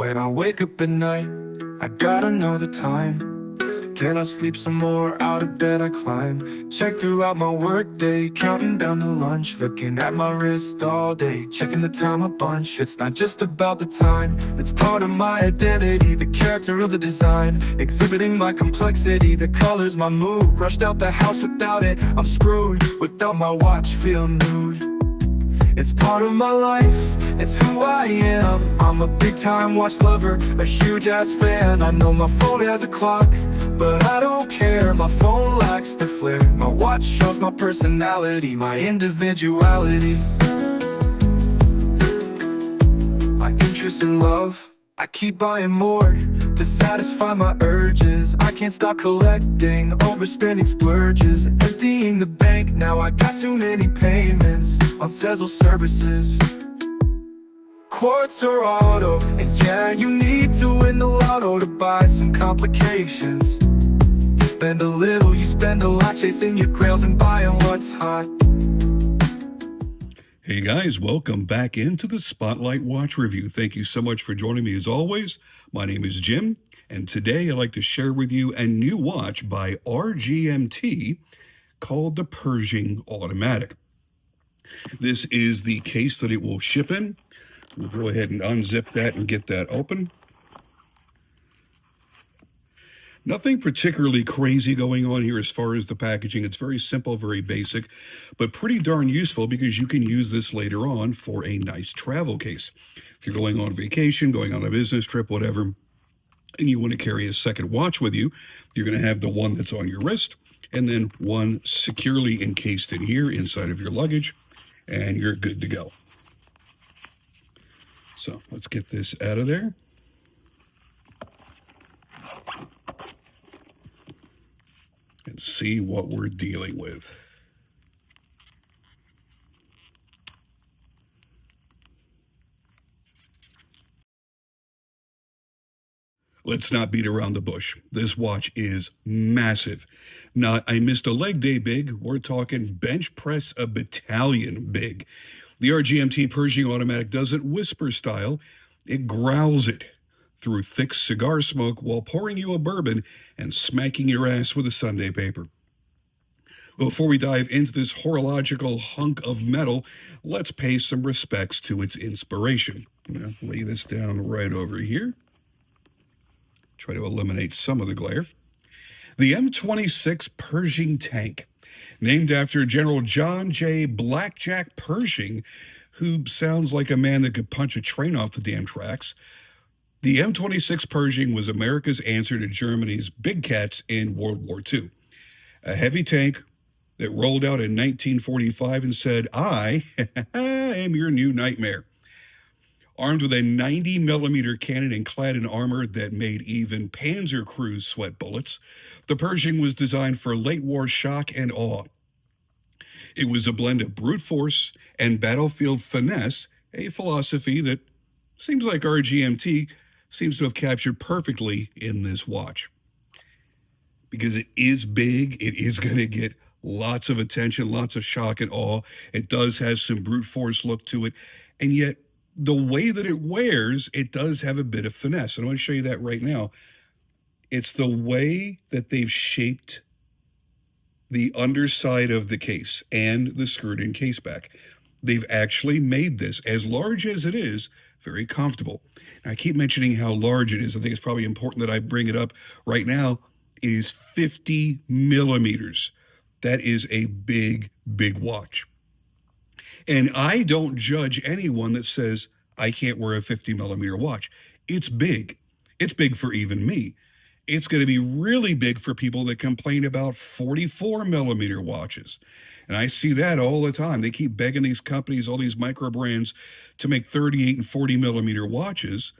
When I wake up at night, I gotta know the time. Can I sleep some more? Out of bed I climb. Check throughout my work day, counting down to lunch. Looking at my wrist all day, checking the time a bunch. It's not just about the time, it's part of my identity. The character of the design, exhibiting my complexity. The colors, my mood. Rushed out the house without it, I'm screwed. Without my watch, feel nude. It's part of my life, it's who I am. I'm a big time watch lover, a huge ass fan. I know my phone has a clock, but I don't care. My phone lacks the flair. My watch shows my personality, my individuality. My interest in love, I keep buying more to satisfy my urges. I can't stop collecting, overspending splurges. Emptying the bank, now I got too many payments on several services. Quartz or auto, and yeah, you need to win the lotto to buy some complications. You spend a little, you spend a lot chasing your grails and buying what's hot. Hey guys, welcome back into the Spotlight Watch Review. Thank you so much for joining me as always. My name is Jim, and today I'd like to share with you a new watch by RGMT called the Pershing Automatic. This is the case that it will ship in. We'll go ahead and unzip that and get that open. Nothing particularly crazy going on here as far as the packaging. It's very simple, very basic, but pretty darn useful because you can use this later on for a nice travel case. If you're going on vacation, going on a business trip, whatever, and you want to carry a second watch with you, you're going to have the one that's on your wrist and then one securely encased in here inside of your luggage, and you're good to go. So let's get this out of there. And see what we're dealing with. Let's not beat around the bush. This watch is massive. Not I missed a leg day big. We're talking bench press a battalion big. The RGMT Pershing Automatic doesn't whisper style. It growls it through thick cigar smoke while pouring you a bourbon and smacking your ass with a Sunday paper. Before we dive into this horological hunk of metal, let's pay some respects to its inspiration. I'm going to lay this down right over here. Try to eliminate some of the glare. The M26 Pershing Tank, named after General John J. Blackjack Pershing, who sounds like a man that could punch a train off the damn tracks. The M26 Pershing was America's answer to Germany's big cats in World War II. A heavy tank that rolled out in 1945 and said, I am your new nightmare. Armed with a 90-millimeter cannon and clad in armor that made even Panzer crews sweat bullets, the Pershing was designed for late war shock and awe. It was a blend of brute force and battlefield finesse, a philosophy that seems like RGMT seems to have captured perfectly in this watch. Because it is big, it is going to get lots of attention, lots of shock and awe. It does have some brute force look to it, and yet the way that it wears, it does have a bit of finesse. And I want to show you that right now. It's the way that they've shaped the underside of the case and the screwed-in case back. They've actually made this, as large as it is, very comfortable. And I keep mentioning how large it is. I think it's probably important that I bring it up right now. It is 50 millimeters. That is a big, big watch. And I don't judge anyone that says, I can't wear a 50 millimeter watch. It's big. It's big for even me. It's going to be really big for people that complain about 44 millimeter watches. And I see that all the time. They keep begging these companies, all these micro brands, to make 38 and 40 millimeter watches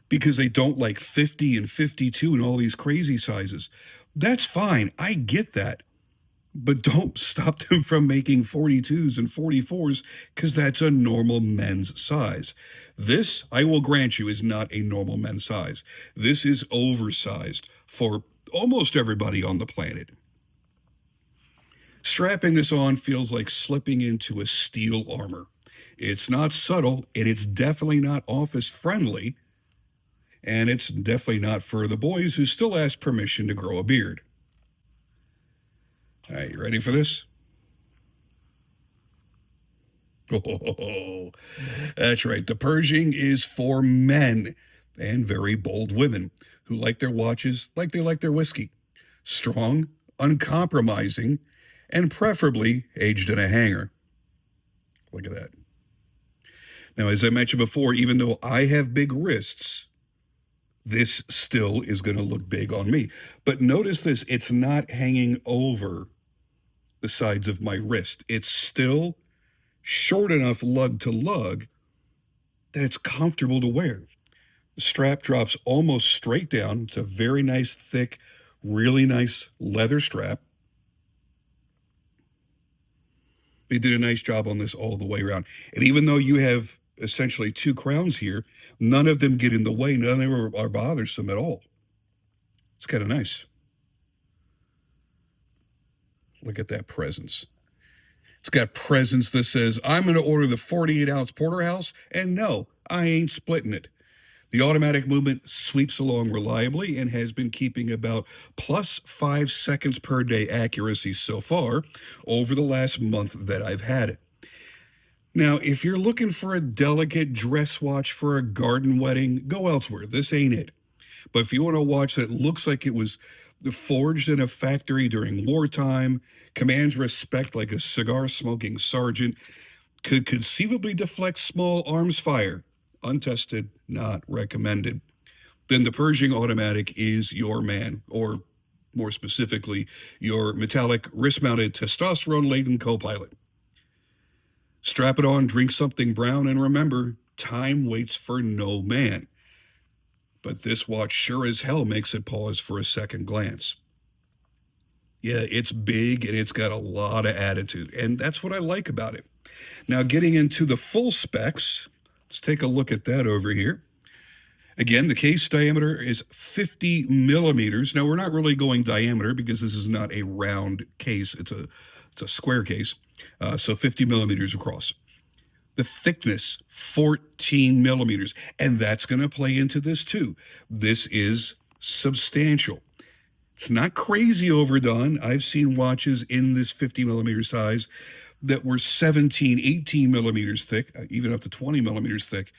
because they don't like 50 and 52 and all these crazy sizes. That's fine. I get that. But don't stop them from making 42s and 44s because that's a normal men's size. This, I will grant you, is not a normal men's size. This is oversized for almost everybody on the planet. Strapping this on feels like slipping into a steel armor. It's not subtle, and it's definitely not office friendly, and it's definitely not for the boys who still ask permission to grow a beard. All right, you ready for this? Oh, that's right. The Pershing is for men and very bold women who like their watches like they like their whiskey. Strong, uncompromising, and preferably aged in a hanger. Look at that. Now, as I mentioned before, even though I have big wrists, this still is going to look big on me. But notice this, it's not hanging over the sides of my wrist. It's still short enough lug to lug that it's comfortable to wear. The strap drops almost straight down. It's a very nice, thick, really nice leather strap. They did a nice job on this all the way around. And even though you have essentially two crowns here, none of them get in the way. None of them are bothersome at all. It's kind of nice. Look at that presence. It's got presence that says, I'm going to order the 48-ounce porterhouse, and no, I ain't splitting it. The automatic movement sweeps along reliably and has been keeping about plus 5 seconds per day accuracy so far over the last month that I've had it. Now, if you're looking for a delicate dress watch for a garden wedding, go elsewhere. This ain't it. But if you want a watch that looks like it was forged in a factory during wartime, commands respect like a cigar-smoking sergeant, could conceivably deflect small arms fire, untested, not recommended, then the Pershing Automatic is your man, or more specifically, your metallic wrist-mounted testosterone-laden co-pilot. Strap it on, drink something brown, and remember, time waits for no man. But this watch sure as hell makes it pause for a second glance. Yeah, it's big and it's got a lot of attitude, and that's what I like about it. Now, getting into the full specs, let's take a look at that over here. Again, the case diameter is 50 millimeters. Now, we're not really going diameter because this is not a round case. It's a square case, so 50 millimeters across. The thickness, 14 millimeters. And that's going to play into this too. This is substantial. It's not crazy overdone. I've seen watches in this 50 millimeter size that were 17, 18 millimeters thick, even up to 20 millimeters thick.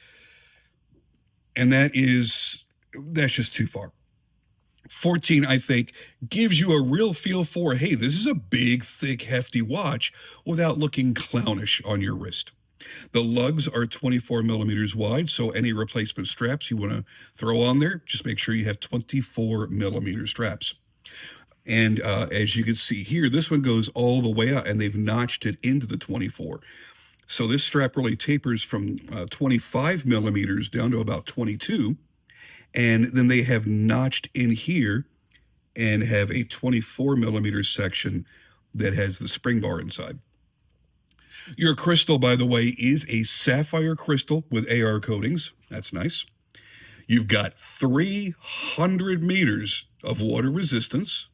And that's just too far. 14, I think, gives you a real feel for, hey, this is a big, thick, hefty watch without looking clownish on your wrist. The lugs are 24 millimeters wide, so any replacement straps you want to throw on there, just make sure you have 24 millimeter straps. And as you can see here, this one goes all the way out, and they've notched it into the 24. So this strap really tapers from 25 millimeters down to about 22. And then they have notched in here and have a 24 millimeter section that has the spring bar inside. Your crystal, by the way, is a sapphire crystal with AR coatings. That's nice. You've got 300 meters of water resistance.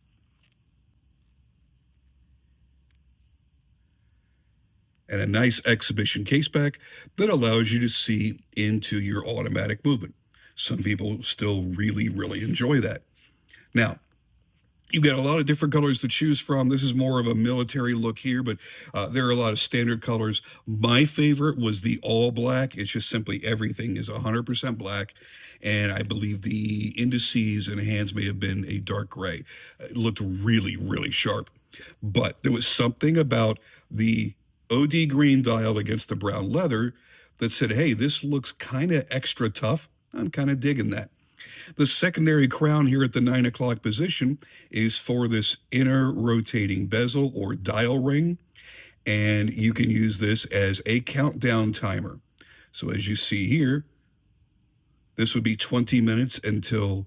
And a nice exhibition case back that allows you to see into your automatic movement. Some people still really, really enjoy that. Now, you've got a lot of different colors to choose from. This is more of a military look here, but there are a lot of standard colors. My favorite was the all black. It's just simply everything is 100% black. And I believe the indices and hands may have been a dark gray. It looked really, really sharp. But there was something about the OD green dial against the brown leather that said, hey, this looks kind of extra tough. I'm kind of digging that. The secondary crown here at the 9 o'clock position is for this inner rotating bezel or dial ring, and you can use this as a countdown timer. So as you see here, this would be 20 minutes until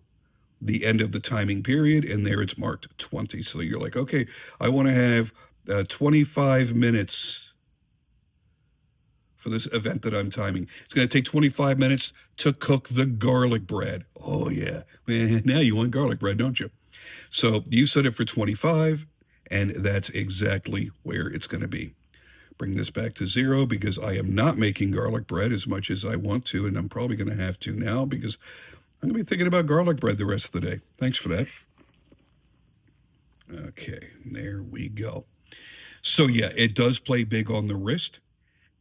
the end of the timing period, and there it's marked 20. So you're like, okay, I want to have 25 minutes for this event that I'm timing. It's going to take 25 minutes to cook the garlic bread. Oh, yeah. Man, now you want garlic bread, don't you? So you set it for 25, and that's exactly where it's going to be. Bring this back to 0 because I am not making garlic bread as much as I want to, and I'm probably going to have to now because I'm going to be thinking about garlic bread the rest of the day. Thanks for that. Okay, there we go. So yeah, it does play big on the wrist.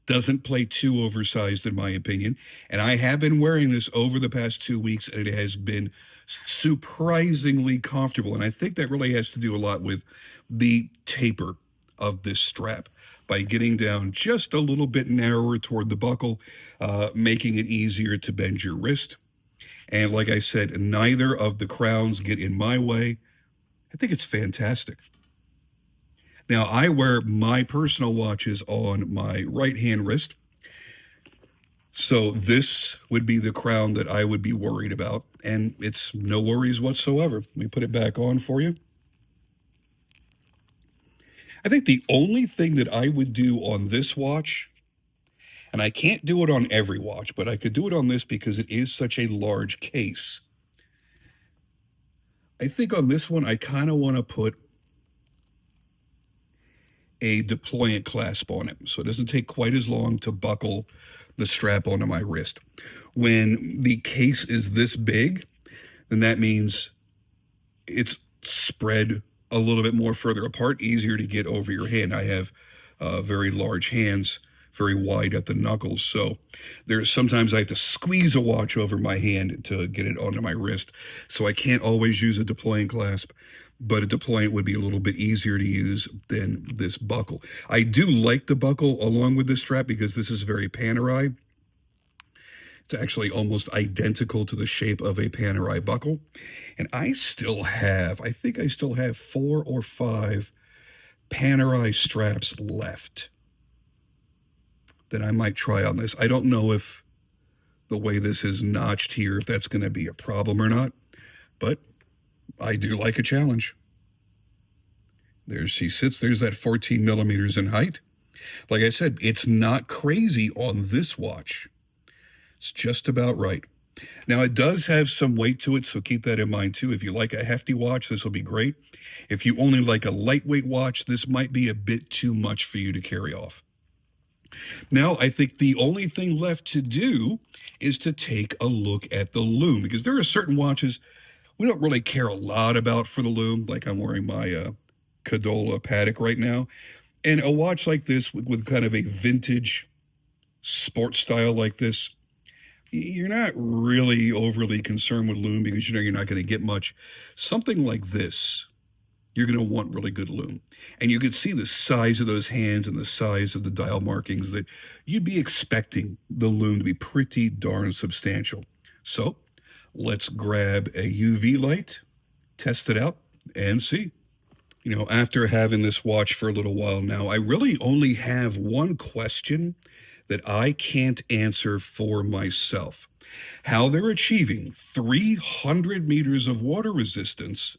Doesn't play too oversized, in my opinion. And I have been wearing this over the past 2 weeks, and it has been surprisingly comfortable. And I think that really has to do a lot with the taper of this strap by getting down just a little bit narrower toward the buckle, making it easier to bend your wrist. And like I said, neither of the crowns get in my way. I think it's fantastic. Now, I wear my personal watches on my right hand wrist. So this would be the crown that I would be worried about. And it's no worries whatsoever. Let me put it back on for you. I think the only thing that I would do on this watch, and I can't do it on every watch, but I could do it on this because it is such a large case. I think on this one, I kind of want to put a deployant clasp on it, so it doesn't take quite as long to buckle the strap onto my wrist. When the case is this big, then that means it's spread a little bit more further apart, easier to get over your hand. I have very large hands, very wide at the knuckles, so there's sometimes I have to squeeze a watch over my hand to get it onto my wrist, so I can't always use a deploying clasp, but a deployant would be a little bit easier to use than this buckle. I do like the buckle along with this strap because this is very Panerai. It's actually almost identical to the shape of a Panerai buckle. And I think I still have 4 or 5 Panerai straps left that I might try on this. I don't know if the way this is notched here, if that's going to be a problem or not, but I do like a challenge. There she sits. There's that 14 millimeters in height. Like I said, it's not crazy on this watch. It's just about right. Now, it does have some weight to it, so keep that in mind too. If you like a hefty watch, this will be great. If you only like a lightweight watch, this might be a bit too much for you to carry off. Now, I think the only thing left to do is to take a look at the Lume, because there are certain watches we don't really care a lot about for the Lume, like I'm wearing my Cadola Patek right now. And a watch like this with kind of a vintage sports style like this, you're not really overly concerned with Lume because you know you're not going to get much. Something like this, you're going to want really good Lume. And you can see the size of those hands and the size of the dial markings that you'd be expecting the Lume to be pretty darn substantial. So let's grab a UV light, test it out, and see. You know, after having this watch for a little while now, I really only have one question that I can't answer for myself. How they're achieving 300 meters of water resistance,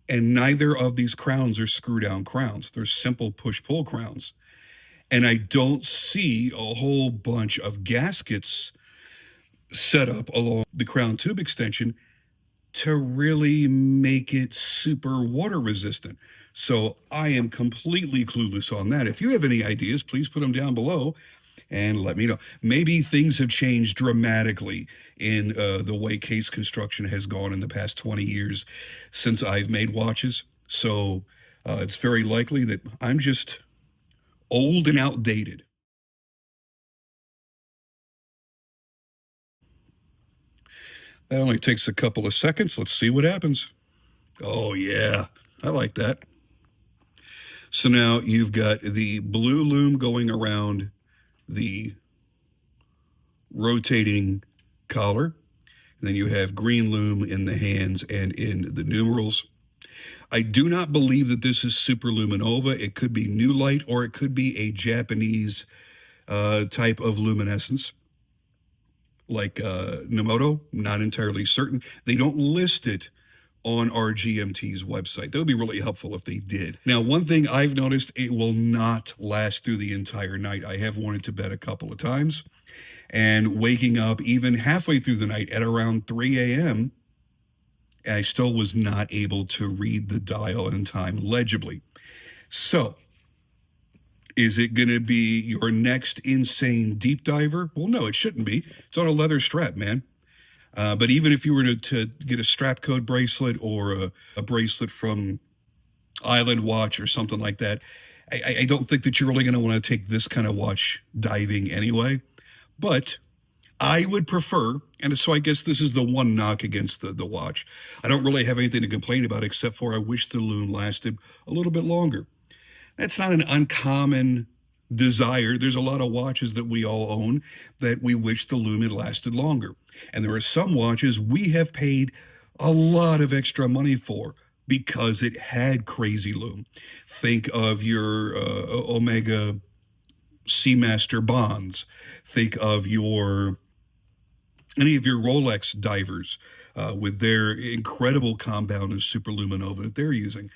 and neither of these crowns are screw-down crowns. They're simple push-pull crowns. And I don't see a whole bunch of gaskets set up along the crown tube extension to really make it super water resistant. So I am completely clueless on that. If you have any ideas, please put them down below and let me know. Maybe things have changed dramatically in the way case construction has gone in the past 20 years since I've made watches. So it's very likely that I'm just old and outdated. That only takes a couple of seconds. Let's see what happens. Oh, yeah. I like that. So now you've got the blue Lume going around the rotating collar. And then you have green Lume in the hands and in the numerals. I do not believe that this is super luminova. It could be new light or it could be a Japanese type of luminescence like Nemoto. Not entirely certain. They don't list it on RGMT's website. That would be really helpful if they did. Now, one thing I've noticed, it will not last through the entire night. I have wanted to bed a couple of times, and waking up even halfway through the night at around 3 a.m., I still was not able to read the dial in time legibly. So Is it going to be your next insane deep diver? Well, no, it shouldn't be. It's on a leather strap, man. But even if you were to get a strap code bracelet or a bracelet from Island Watch or something like that, I don't think that you're really going to want to take this kind of watch diving anyway. But I would prefer, and so I guess this is the one knock against the watch. I don't really have anything to complain about except for I wish the Lume lasted a little bit longer. That's not an uncommon desire. There's a lot of watches that we all own that we wish the Lume had lasted longer. And there are some watches we have paid a lot of extra money for because it had crazy Lume. Think of your Omega Seamaster Bonds. Think of any of your Rolex divers with their incredible compound of superluminova that they're using.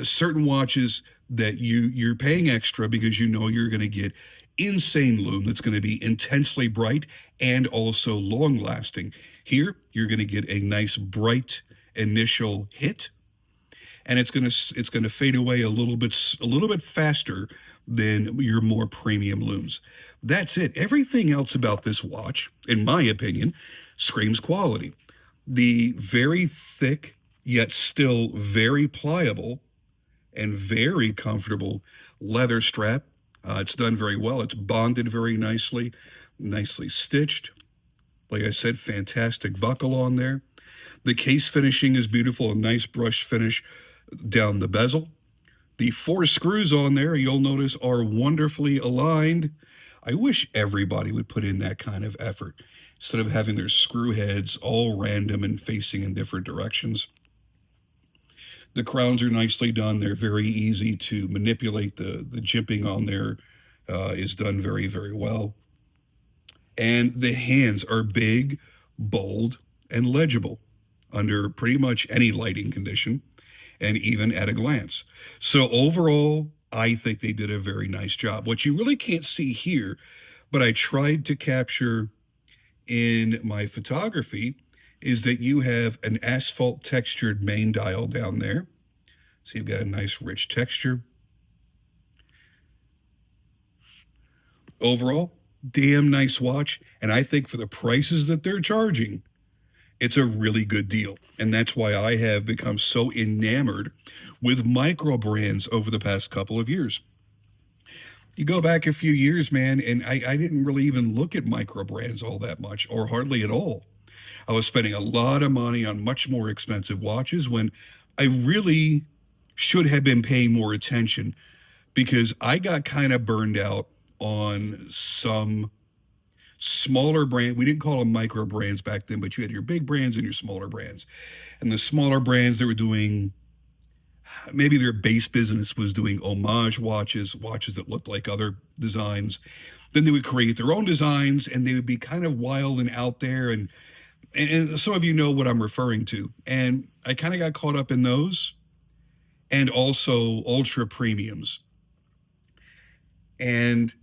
Certain watches that you're paying extra because you know you're going to get insane Lume that's going to be intensely bright and also long lasting. Here, you're going to get a nice bright initial hit, and it's going to fade away a little bit faster than your more premium Lumes. That's it. Everything else about this watch, in my opinion, screams quality. The very thick yet still very pliable and very comfortable leather strap. It's done very well. It's bonded very nicely stitched. Like I said, fantastic buckle on there. The case finishing is beautiful, a nice brush finish down the bezel. The 4 screws on there, you'll notice, are wonderfully aligned. I wish everybody would put in that kind of effort instead of having their screw heads all random and facing in different directions. The crowns are nicely done. They're very easy to manipulate. The jimping on there is done very, very well. And the hands are big, bold, and legible under pretty much any lighting condition and even at a glance. So overall, I think they did a very nice job. What you really can't see here, but I tried to capture in my photography, is that you have an asphalt textured main dial down there. So you've got a nice rich texture. Overall, damn nice watch. And I think for the prices that they're charging, it's a really good deal. And that's why I have become so enamored with micro brands over the past couple of years. You go back a few years, man, and I didn't really even look at micro brands all that much, or hardly at all. I was spending a lot of money on much more expensive watches when I really should have been paying more attention, because I got kind of burned out on some smaller brand. We didn't call them micro brands back then, but you had your big brands and your smaller brands. And the smaller brands, they were doing, maybe their base business was doing homage watches that looked like other designs. Then they would create their own designs, and they would be kind of wild and out there. And some of you know what I'm referring to. And I kind of got caught up in those, and also ultra premiums. And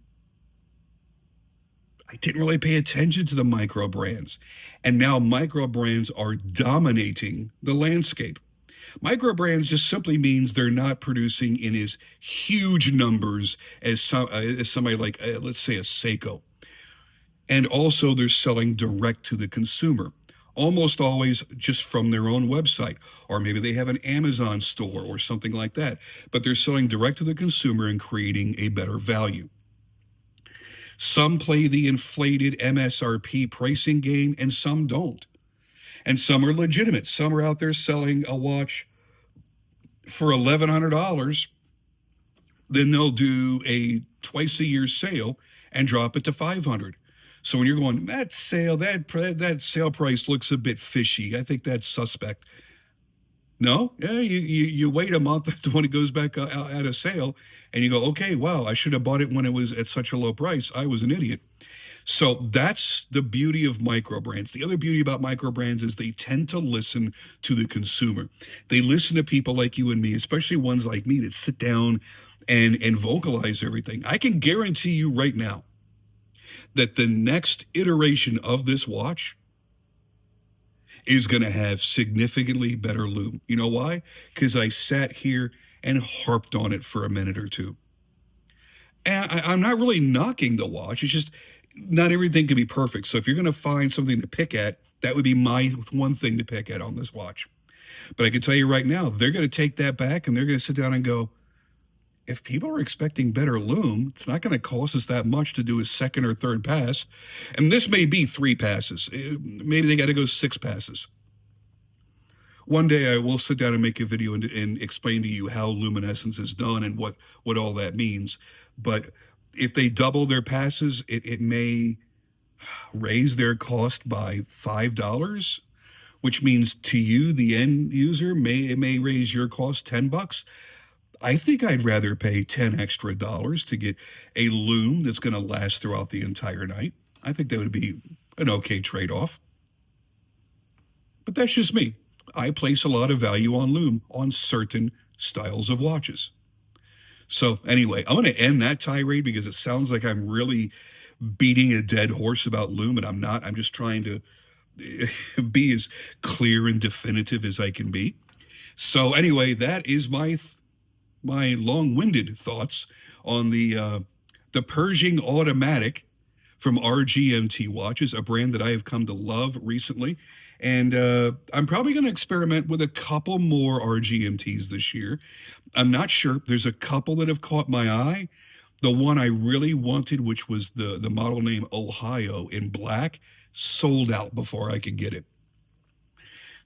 I didn't really pay attention to the micro brands. And now micro brands are dominating the landscape. Micro brands just simply means they're not producing in as huge numbers as somebody like, let's say, a Seiko. And also they're selling direct to the consumer, almost always just from their own website, or maybe they have an Amazon store or something like that. But they're selling direct to the consumer and creating a better value. Some play the inflated MSRP pricing game, and some don't. And some are legitimate. Some are out there selling a watch for $1,100. Then they'll do a twice-a-year sale and drop it to $500. So when you're going, that sale price looks a bit fishy. I think that's suspect. No, yeah, you wait a month when it goes back out at a sale, and you go, okay, wow, I should have bought it when it was at such a low price. I was an idiot. So that's the beauty of micro brands. The other beauty about micro brands is they tend to listen to the consumer. They listen to people like you and me, especially ones like me that sit down and vocalize everything. I can guarantee you right now that the next iteration of this watch is going to have significantly better Lume. You know why? Because I sat here and harped on it for a minute or two. And I'm not really knocking the watch. It's just not everything can be perfect. So if you're going to find something to pick at, that would be my one thing to pick at on this watch. But I can tell you right now, they're going to take that back and they're going to sit down and go, if people are expecting better Lume, it's not going to cost us that much to do a second or third pass. And this may be 3 passes. Maybe they got to go 6 passes. One day I will sit down and make a video and explain to you how luminescence is done and what all that means. But if they double their passes, it may raise their cost by $5, which means to you, the end user, it may raise your cost $10. I think I'd rather pay 10 extra dollars to get a Lume that's going to last throughout the entire night. I think that would be an okay trade-off. But that's just me. I place a lot of value on Lume on certain styles of watches. So anyway, I'm going to end that tirade because it sounds like I'm really beating a dead horse about Lume, and I'm not. I'm just trying to be as clear and definitive as I can be. So anyway, that is my long-winded thoughts on the Pershing Automatic from RGMT Watches, a brand that I have come to love recently. And I'm probably going to experiment with a couple more RGMTs this year. I'm not sure. There's a couple that have caught my eye. The one I really wanted, which was the model name Ohio in black, sold out before I could get it.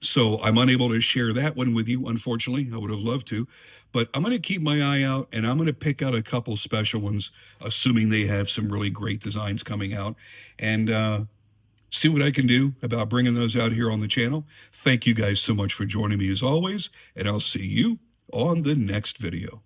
So I'm unable to share that one with you, unfortunately. I would have loved to. But I'm going to keep my eye out, and I'm going to pick out a couple special ones, assuming they have some really great designs coming out, and see what I can do about bringing those out here on the channel. Thank you guys so much for joining me as always, and I'll see you on the next video.